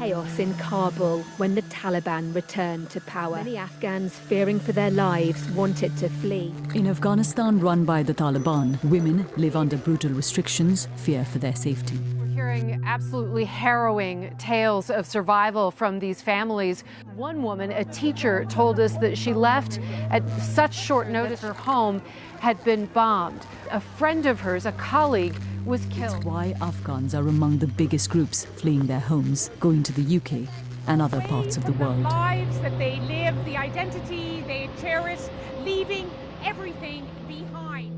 chaos in Kabul when the Taliban returned to power. Many Afghans, fearing for their lives, wanted to flee. In Afghanistan run by the Taliban, women live under brutal restrictions, fear for their safety. We're hearing absolutely harrowing tales of survival from these families. One woman, a teacher, told us that she left at such short notice. Her home had been bombed. A friend of hers, a colleague, was killed. It's why Afghans are among the biggest groups fleeing their homes, going to the UK and other parts of the world. The lives that they live, the identity they cherish, leaving everything behind.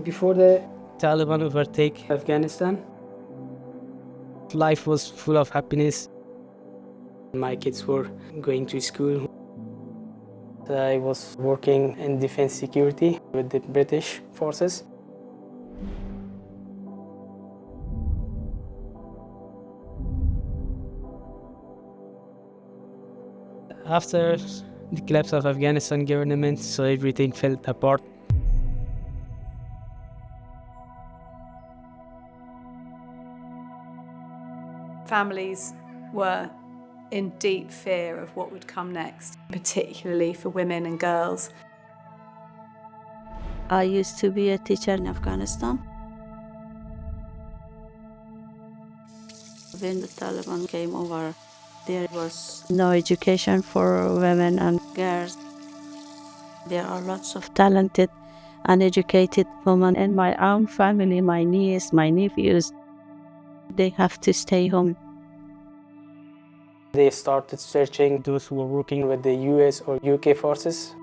Before the Taliban overtake Afghanistan, life was full of happiness. My kids were going to school. I was working in defense security with the British forces. After the collapse of Afghanistan government, so everything fell apart. Families were in deep fear of what would come next, particularly for women and girls. I used to be a teacher in Afghanistan. When the Taliban came over, there was no education for women and girls. There are lots of talented and educated women in my own family, my niece, my nephews. They have to stay home. They started searching those who were working with the US or UK forces.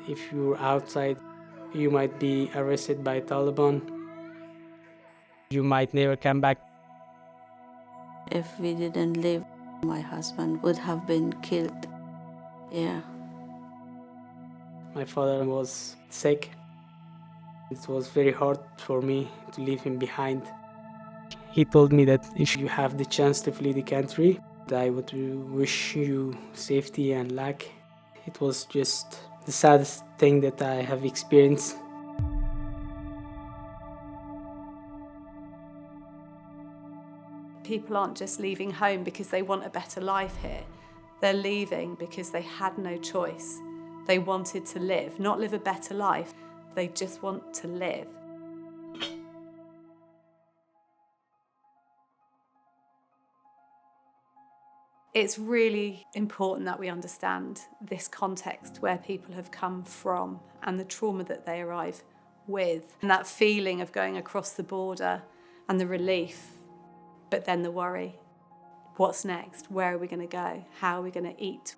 If you're outside, you might be arrested by Taliban. You might never come back. If we didn't leave, my husband would have been killed. Yeah. My father was sick. It was very hard for me to leave him behind. He told me that if you have the chance to flee the country, I would wish you safety and luck. It was just the saddest thing that I have experienced. People aren't just leaving home because they want a better life here. They're leaving because they had no choice. They wanted to live, not live a better life. They just want to live. It's really important that we understand this context where people have come from and the trauma that they arrive with, and that feeling of going across the border and the relief, but then the worry. What's next? Where are we going to go? How are we going to eat?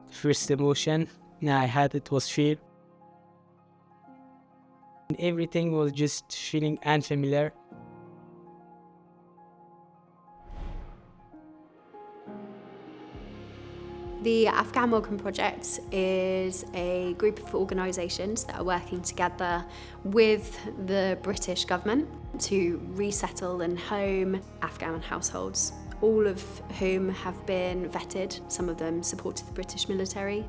First emotion I had, it was fear. Everything was just feeling unfamiliar. The Afghan Welcome Project is a group of organisations that are working together with the British government to resettle and home Afghan households, all of whom have been vetted. Some of them supported the British military.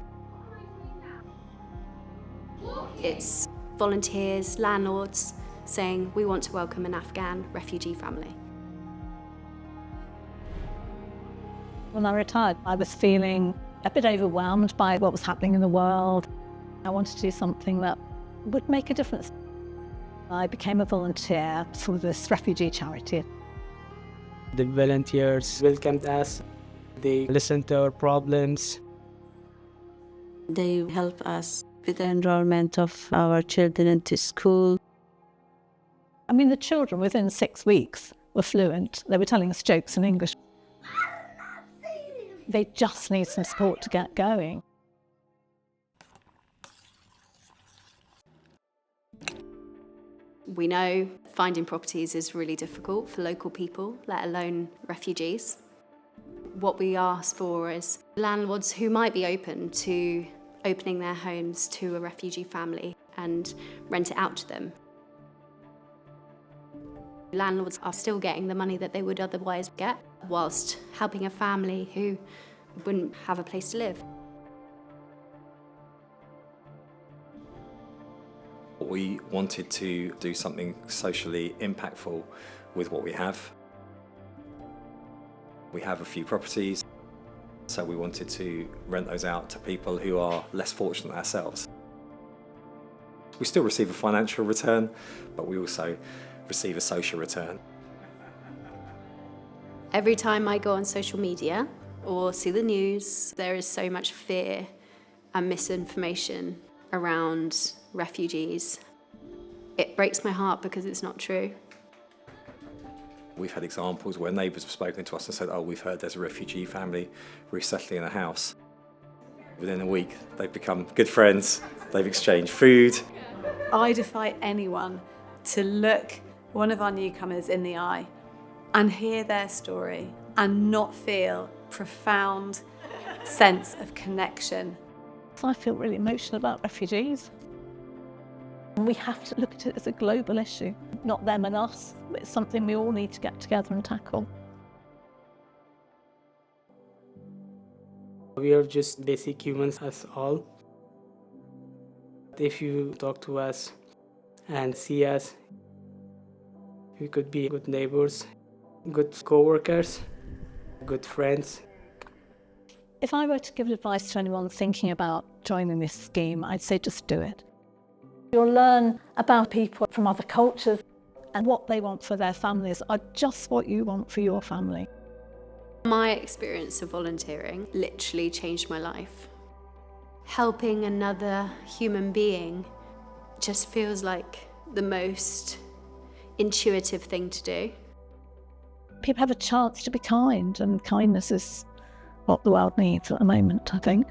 It's volunteers, landlords saying, we want to welcome an Afghan refugee family. When I retired, I was feeling a bit overwhelmed by what was happening in the world. I wanted to do something that would make a difference. I became a volunteer for this refugee charity. The volunteers welcomed us. They listened to our problems. They help us with the enrollment of our children into school. I mean, the children within 6 weeks were fluent. They were telling us jokes in English. They just need some support to get going. We know finding properties is really difficult for local people, let alone refugees. What we ask for is landlords who might be open to opening their homes to a refugee family and rent it out to them. Landlords are still getting the money that they would otherwise get, whilst helping a family who wouldn't have a place to live. We wanted to do something socially impactful with what we have. We have a few properties, so we wanted to rent those out to people who are less fortunate than ourselves. We still receive a financial return, but we also receive a social return. Every time I go on social media or see the news, there is so much fear and misinformation around refugees. It breaks my heart because it's not true. We've had examples where neighbours have spoken to us and said, oh, we've heard there's a refugee family resettling in a house. Within a week, they've become good friends, they've exchanged food. I defy anyone to look one of our newcomers in the eye and hear their story and not feel profound sense of connection. I feel really emotional about refugees. We have to look at it as a global issue, not them and us. It's something we all need to get together and tackle. We are just basic humans as all. If you talk to us and see us, we could be good neighbors, good co-workers, good friends. If I were to give advice to anyone thinking about joining this scheme, I'd say just do it. You'll learn about people from other cultures, and what they want for their families are just what you want for your family. My experience of volunteering literally changed my life. Helping another human being just feels like the most intuitive thing to do. People have a chance to be kind, and kindness is what the world needs at the moment, I think.